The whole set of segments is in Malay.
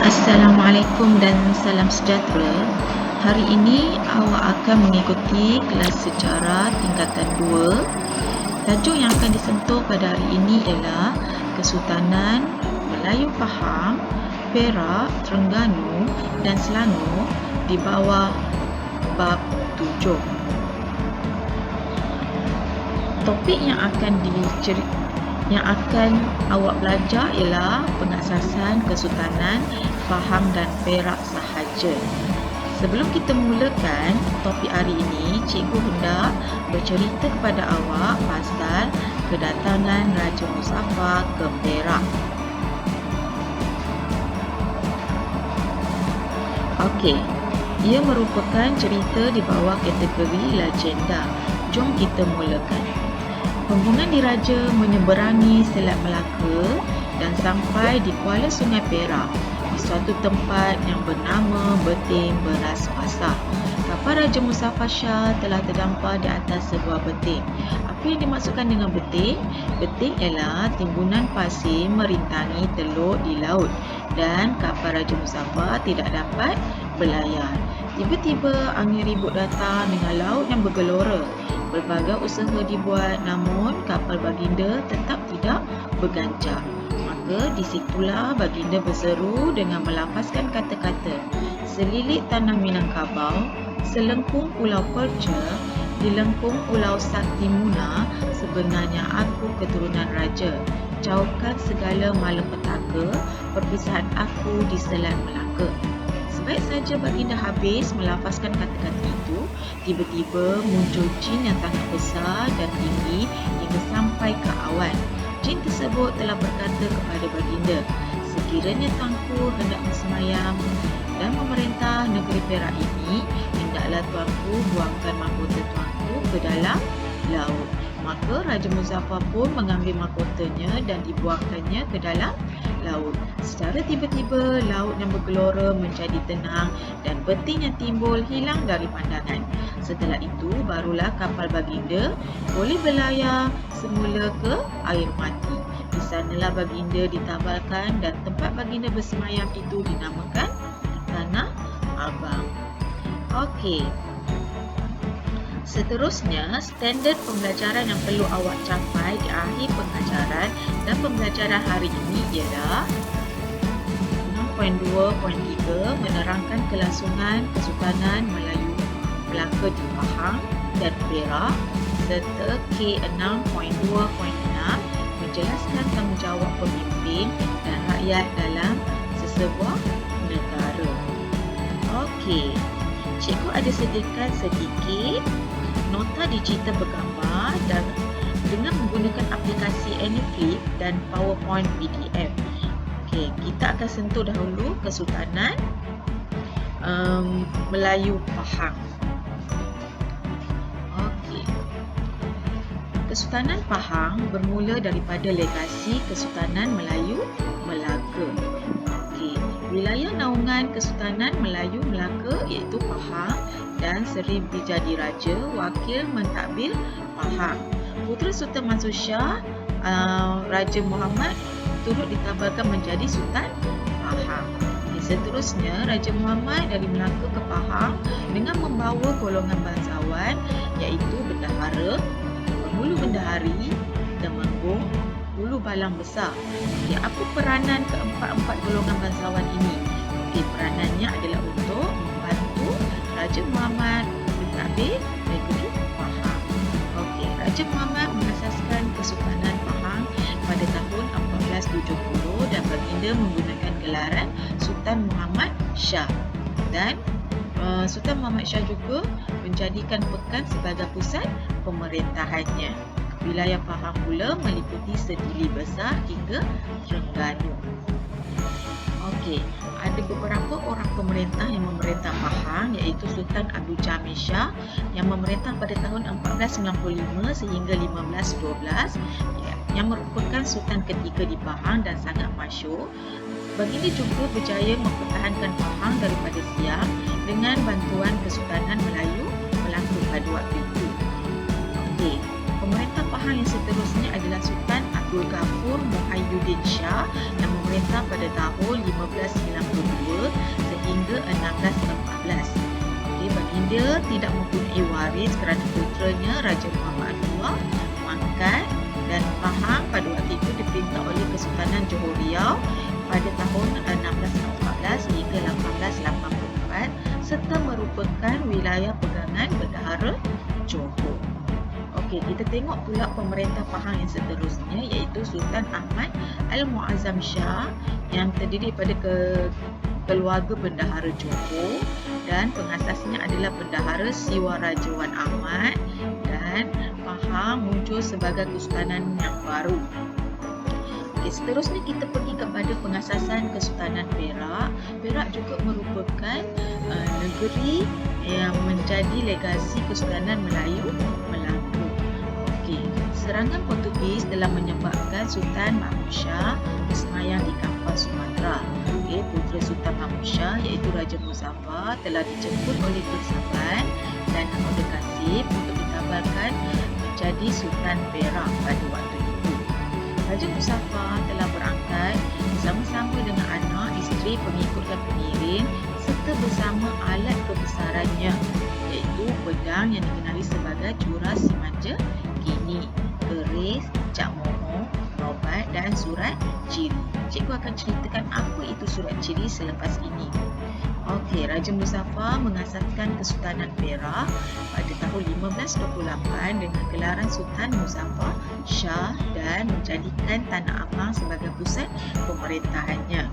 Assalamualaikum dan salam sejahtera. Hari ini awak akan mengikuti kelas sejarah tingkatan 2. Tajuk yang akan disentuh pada hari ini ialah Kesultanan Melayu Pahang, Perak, Terengganu dan Selangor di bawah bab 7. Topik yang akan awak belajar ialah pengasasan Kesultanan Pahang dan Perak sahaja. Sebelum kita mulakan topik hari ini, cikgu hendak bercerita kepada awak pasal kedatangan Raja Muzaffar ke Perak. Okey, ia merupakan cerita di bawah kategori legenda. Jom kita mulakan. Rombongan diraja menyeberangi Selat Melaka dan sampai di Kuala Sungai Perak di suatu tempat yang bernama Beting Beras Basah. Kapal Raja Muzaffar Shah telah terdampar di atas sebuah beting. Apa yang dimaksudkan dengan beting? Beting ialah timbunan pasir merintangi teluk di laut dan kapal Raja Muzaffar tidak dapat berlayar. Tiba-tiba angin ribut datang dengan laut yang bergelora. Berbagai usaha dibuat namun kapal baginda tetap tidak berganjak. Maka disitulah baginda berseru dengan melafazkan kata-kata, "Selilit tanah Minangkabau, selengkung pulau Perca, di lengkung pulau Sakti Muna, sebenarnya aku keturunan raja. Jauhkan segala malapetaka, perpisahan aku di Selat Melaka." Baik saja baginda habis melafazkan kata-kata itu, tiba-tiba muncul jin yang sangat besar dan tinggi hingga sampai ke awan. Jin tersebut telah berkata kepada baginda, "Sekiranya tuanku hendak bersemayam dan memerintah negeri Perak ini, hendaklah tuanku buangkan mahkota tuanku ke dalam laut." Maka Raja Muzaffar pun mengambil mahkotanya dan dibuangkannya ke dalam laut. Secara tiba-tiba, laut yang bergelora menjadi tenang dan beting yang timbul hilang dari pandangan. Setelah itu, barulah kapal baginda boleh berlayar semula ke air mati. Di sanalah baginda ditabalkan dan tempat baginda bersemayam itu dinamakan Tanah Abang. Okey. Seterusnya, standard pembelajaran yang perlu awak capai di akhir pengajaran dan pembelajaran hari ini ialah 6.2.3 menerangkan kelangsungan Kesultanan Melayu Melaka di Pahang dan Perak, serta K6.2.6 menjelaskan tanggungjawab pemimpin dan rakyat dalam sesebuah negara. Okey, cikgu ada sediakan sedikit nota digital bergambar dan dengan menggunakan aplikasi AnyFlip dan PowerPoint PDF. Okey, kita akan sentuh dahulu Kesultanan Melayu Pahang. Okey. Kesultanan Pahang bermula daripada legasi Kesultanan Melayu Melaka. Okey, wilayah naungan Kesultanan Melayu Melaka iaitu Pahang dan Seri Dijadi Raja Wakil Mentadbir Pahang. Putera Sultan Mansur Shah, Raja Muhammad turut ditabalkan menjadi Sultan Pahang. Seterusnya, Raja Muhammad dari Melaka ke Pahang dengan membawa golongan bangsawan iaitu Bendahara, Penghulu Bendahari, Temenggung, Hulu Balang Besar. Okay, apa peranan keempat-empat golongan bangsawan ini? Okay, peranannya adalah untuk membantu Raja Muhammad mentadbir negeri Pahang. Okey, Raja Muhammad mengasaskan Kesultanan Pahang pada tahun 1470 dan baginda menggunakan gelaran Sultan Muhammad Shah. Dan Sultan Muhammad Shah juga menjadikan Pekan sebagai pusat pemerintahannya. Wilayah Pahang pula meliputi Sedili Besar hingga Terengganu. Okey, ada beberapa orang pemerintah yang memerintah Pahang iaitu Sultan Abdul Jamil Shah yang memerintah pada tahun 1495 sehingga 1512 yang merupakan sultan ketiga di Pahang dan sangat masyhur. Baginda juga berjaya mempertahankan Pahang daripada Siam dengan bantuan Kesultanan Melayu Melaka pada waktu itu. Okey, pemerintah Pahang yang seterusnya adalah Sultan Abdul Ghafur Muhyiddin Shah yang memerintah pada tahun 1592 sehingga 1614. Baginda tidak mempunyai waris kerana puteranya Raja Muhammad II mangkat, dan Pahang pada waktu itu diperintah oleh Kesultanan Johor Riau pada tahun 1614 hingga 1884 serta merupakan wilayah pegangan Bendahara Johor. Okey, kita tengok pula pemerintah Pahang yang seterusnya, iaitu Sultan Ahmad Al-Muazzam Shah yang terdiri daripada keluarga Bendahara Johor, dan pengasasnya adalah Bendahara Siwa Rajawan Ahmad, dan Pahang muncul sebagai kesultanan yang baru. Seterusnya kita pergi kepada pengasasan Kesultanan Perak. Perak juga merupakan negeri yang menjadi legasi Kesultanan Melayu Melaka. Serangan Portugis telah menyebabkan Sultan Mahmud Shah bersemayam di Kampar, Sumatera. Putera Sultan Mahmud Shah iaitu Raja Muzaffar telah dijemput oleh Tun Saban dan Mahmud Qasim untuk dikabarkan menjadi Sultan Perak pada waktu itu. Raja Muzaffar telah berangkat bersama-sama dengan anak, isteri, pengikut dan pengiring serta bersama alat kebesarannya, iaitu pedang yang dikenali sebagai Curas Simanja Kini, keris, cak moho, robat dan surat ciri. Cikgu akan ceritakan apa itu surat ciri selepas ini. Raja Muzaffar mengasaskan Kesultanan Perak pada tahun 1528 dengan gelaran Sultan Muzaffar Shah dan menjadikan Tanah Abang sebagai pusat pemerintahannya.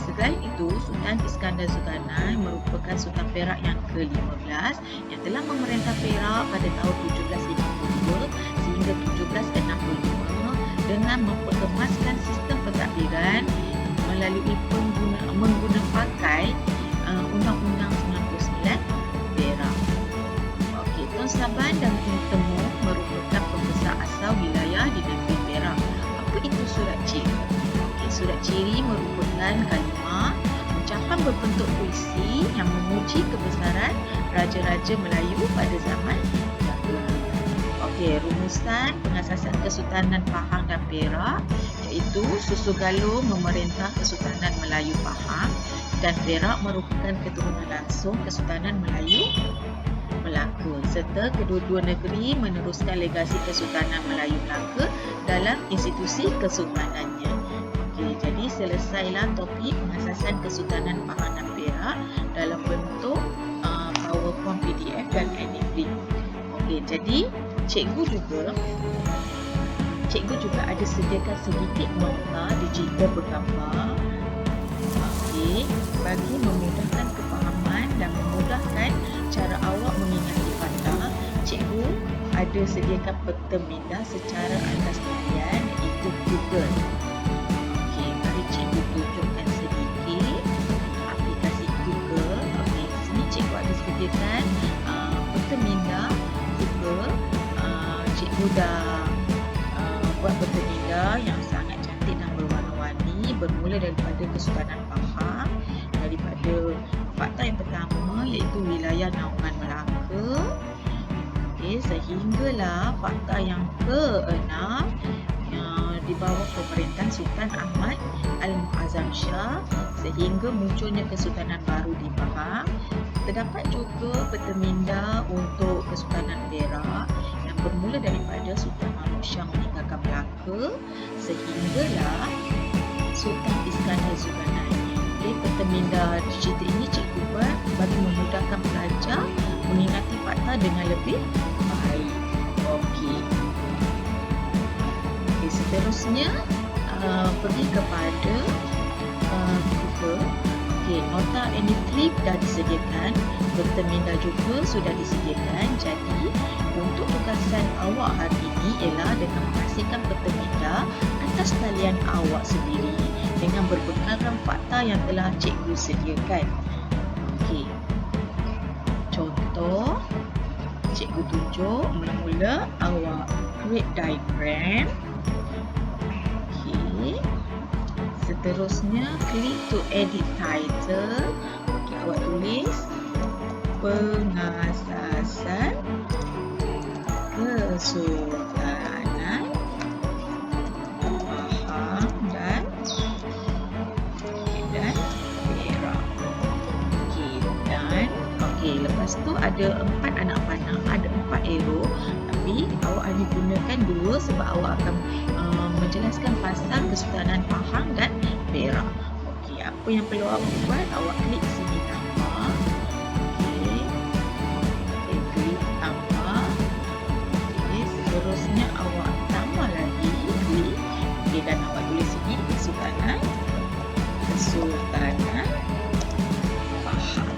Selain itu, Sultan Iskandar Zulkarnain merupakan Sultan Perak yang ke-15 yang telah memerintah Perak pada tahun 1752 sehingga 1765 dengan memperkemaskan sistem pentadbiran melalui menggunakan pakai Undang-Undang 99 Perak. Tun Saban dan Tun Temu merupakan pembesar asal wilayah di negeri Perak. Apa itu surat ciri? Surat ciri merupakan kalimah ucapan berbentuk puisi yang memuji kebesaran Raja-Raja Melayu pada zaman dahulu. Rumusan pengasasan Kesultanan Pahang dan Perak iaitu Susugalo memerintah Kesultanan Melayu Pahang dan Perak merupakan keturunan langsung Kesultanan Melayu Melaka, serta kedua-dua negeri meneruskan legasi Kesultanan Melayu Melaka dalam institusi kesultanannya. Jadi selesailah topik pengasasan Kesultanan Pahang dan Perak dalam bentuk PowerPoint, PDF dan Anyflip. Jadi cikgu juga ada sediakan sedikit nota digital bergambar bagi memudahkan kefahaman dan memudahkan cara awak mengingati fakta. Cikgu ada sediakan peta minda secara atas talian iaitu Google. Mari cikgu tunjukkan sedikit aplikasi Google. Sini cikgu ada sediakan peta minda Google. Cikgu dah buat peta minda yang sangat cantik dan berwarna-warni, bermula daripada Kesultanan Pahang, daripada fakta yang pertama iaitu wilayah naungan Melaka, sehinggalah fakta yang ke-6 di bawah pemerintahan Sultan Ahmad Al-Muazzam Shah sehingga munculnya kesultanan baru di Pahang. Terdapat juga peta minda untuk Kesultanan Perak yang bermula daripada Sultan Mahmud Shah meninggalkan Melaka sehinggalah Sultan Iskandar Zulkarnain. Peta minda digital ini cikgu buat bagi memudahkan pelajar mengingati fakta dengan lebih baik. Seterusnya pergi kepada Google. Nota Anyflip dah disediakan, peta minda juga sudah disediakan. Jadi untuk tugasan awak hari ini ialah dengan mengasihkan peta minda atas talian awak sendiri dengan berbekalkan fakta yang telah cikgu sediakan. Contoh, cikgu tunjuk mula-mula awak create diagram. Seterusnya klik to edit title. Awak tulis pengasasan Kesultanan ada 4 anak panah, ada 4 arrow, tapi awak hanya gunakan 2 sebab awak akan menjelaskan pasal Kesultanan Pahang dan Perak. Okey, apa yang perlu awak buat? Awak klik sini tambah. Okey, klik tambah. Okey, seterusnya awak tambah lagi, klik. Okey, dan awak tulis sini Kesultanan Pahang.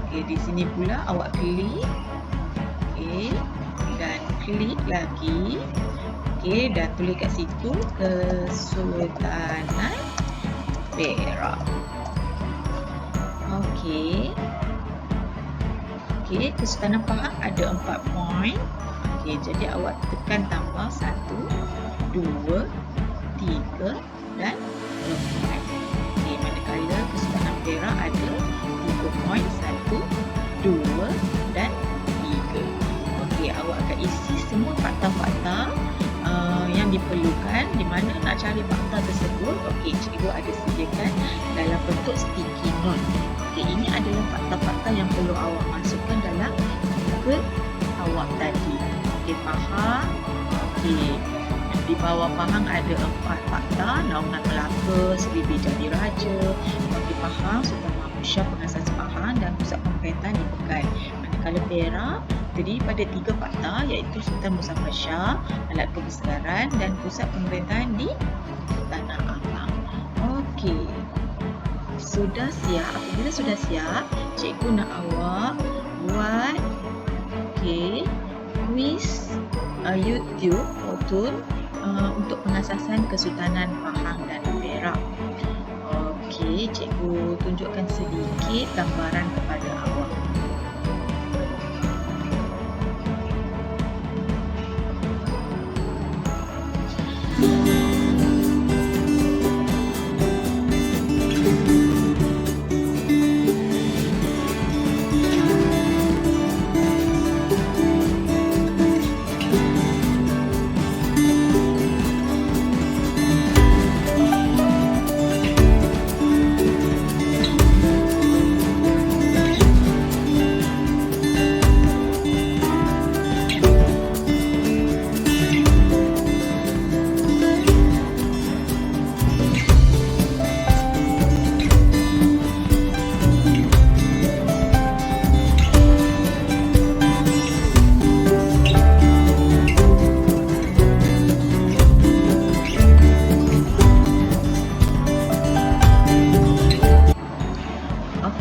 Okey, di sini pula awak klik. Okey, dan klik lagi. Okey, dan tulis kat situ Kesultanan Perak. Okey. Okey, Kesultanan Pahang ada 4 poin. Okey, jadi awak tekan tambah 1, 2, 3 dan 4. Okey, manakala Kesultanan Perak ada 3 poin, 1, 2 dan 3. Okey, awak akan isi semua fakta-fakta yang diperlukan. Di mana nak cari fakta tersebut? Okey, cikgu ada sediakan dalam bentuk sticky note. Okey, ini adalah fakta-fakta yang perlu awak masukkan dalam buku awak tadi. Okey, Pahang. Okey, di bawah Pahang ada 4 fakta: naungan Melaka, Seribu jadi raja. Okey, Pahang, Sultan Mahmud Shah pengasas Pahang dan pusat pemerintahan di Pekan. Manakala Perak terdiri pada 3 fakta, iaitu Sultan Muzaffar Shah, alat kebesaran dan pusat pemerintahan di Tanah Abang. Okey, sudah siap. Apabila sudah siap, cikgu nak awak buat kuis YouTube Fortune untuk pengasasan Kesultanan Pahang dan Perak. Okey, cikgu tunjukkan sedikit gambaran kepada awak.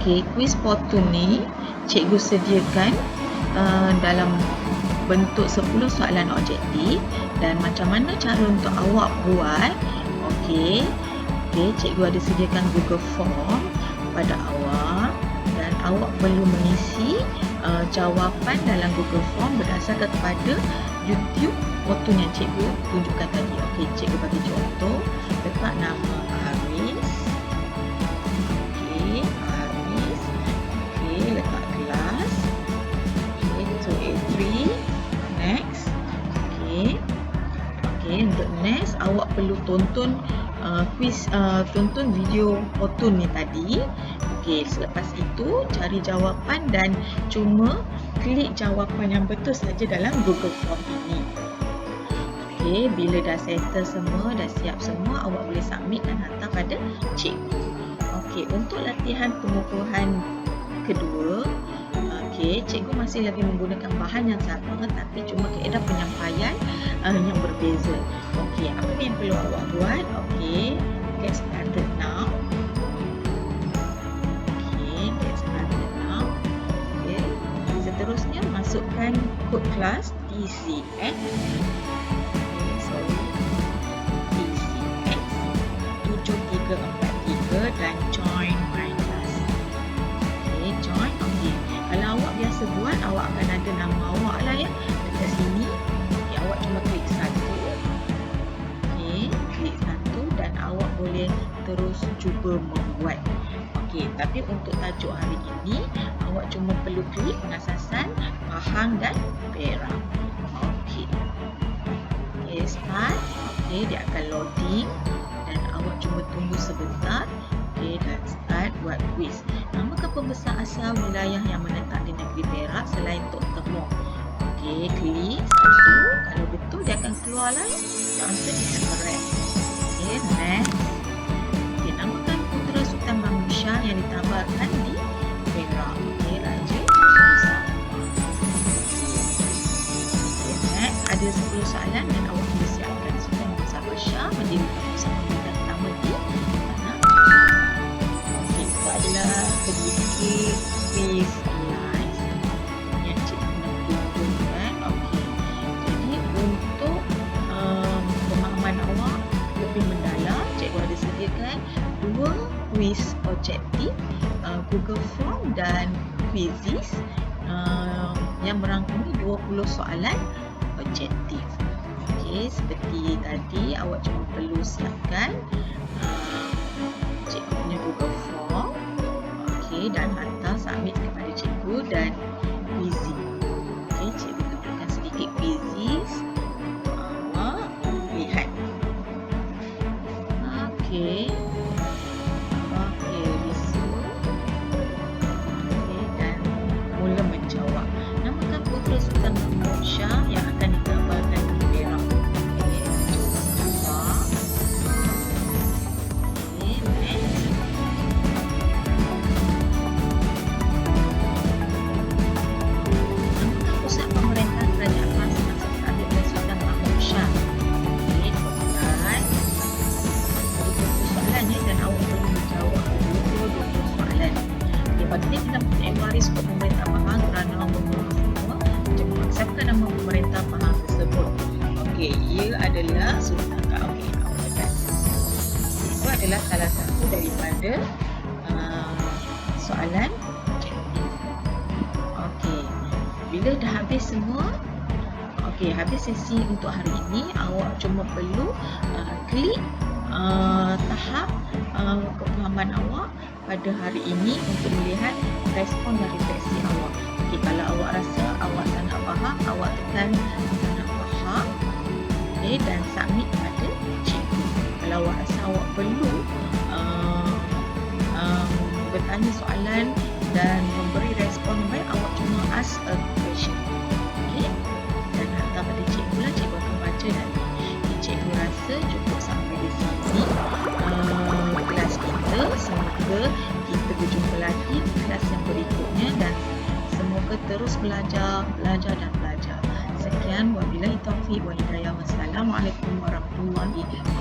Okey, kuis Fortune ni cikgu sediakan dalam bentuk 10 soalan objektif. Dan macam mana cara untuk awak buat? Okey, cikgu ada sediakan Google Form pada awak, dan awak perlu mengisi jawapan dalam Google Form berdasarkan kepada YouTube Fortune yang cikgu tunjukkan tadi. Okey, cikgu bagi contoh, letak nama Aris. Letak kelas. Okey, 2A3. Next. Okey, untuk next awak perlu tonton tonton video Fortune ni tadi. Okey, selepas itu cari jawapan dan cuma klik jawapan yang betul saja dalam Google Form ini. Okey, bila dah settle semua, dah siap semua, awak boleh submit dan hantar pada cikgu. Okey, untuk latihan pengukuhan kedua, cikgu masih lagi menggunakan bahan yang sama, tapi cuma kaedah penyampaian yang berbeza. Okey, apa yang perlu awak buat? Okey, get started now. Get started now. Okey, seterusnya masukkan kod kelas TCX. TCX 7343 dan join my class. Join. Okey, kalau awak biasa buat, awak akan ada nama awak lah ya dekat sini. Okey, awak cuma klik satu. Okey, klik satu dan awak boleh terus cuba membuat. Okey, tapi untuk tajuk hari ini, awak cuma perlu klik pengasasan Pahang dan Perak. Okey, start. Okey, dia akan loading dan awak cuma tunggu sebentar. Okey, dan start buat kuis. Namakah pembesar asal wilayah yang menetap di negeri Perak selain Tok Temuk? Okey, klik satu. Kalau betul, dia akan keluar lah. The answer is correct. Okey, next. Okey, namakan putera Sultan Mahmud Shah yang ditabarkan di Perak. Okey, Raja Rizal. Okey, next. Ada 10 soalan dan awak boleh siapkan Sultan Mahmud Shah menjadi pusat pemerintahan pertama di tanah. Okey, itu adalah sedikit quiz live yang cikgu nak tunjukkan. Okey, jadi untuk pemahaman awak lebih mendalam, cikgu ada sediakan 2 quiz objektif, Google Form dan Quizzes yang merangkumi 20 soalan objektif. Okey, seperti tadi awak cuma perlu siapkan cikgu punya Google Form. Okey, dan hantar submit kepada cikgu dan quizy. Okey, cikgu tunjukkan sedikit quizzes untuk awak lihat. Okey. Okey, resume. Okey, dan mula menjawab. Namakan putera Sultan Mahmud Shah yang akan ditabarkan di Perak. Okey, jawab. Okey, next. Namakan pusat pemerintahan kerajaan Fars semasa kehadiran Sultan Mahmud Shah. Okey, soalan. Ada 20 soalan ya, dan awak perlu menjawab 20 soalan. Okey, baginda kita mempunyai waris untuk pemerintah Pahang kerana membunuh semua. Cikgu maksudkan nama pemerintah Pahang tersebut. Okey, ia adalah Sultan. Okey, awak lihat. Itu adalah salah satu daripada soalan objektif. Okey, bila dah habis semua, okey, habis sesi untuk hari ini, awak cuma perlu klik tahap kefahaman awak pada hari ini untuk melihat respon dan refleksi awak. Okey, kalau awak rasa awak sangat faham, awak tekan sangat faham. Okey, dan submit kepada cikgu. Kalau awak rasa awak perlu bertanya soalan dan memberi respon yang baik, awak cuma ask a question. Okey, dan hantar pada cikgu lah, cikgu akan baca nanti. Okay, cikgu rasa cukup sampai di sini kelas kita. Semoga kita berjumpa lagi di kelas yang berikutnya dan semoga terus belajar dan belajar. Sekian, wabillahi taufiq wa hidayah. Wassalamualaikum warahmatullahi wabarakatuh.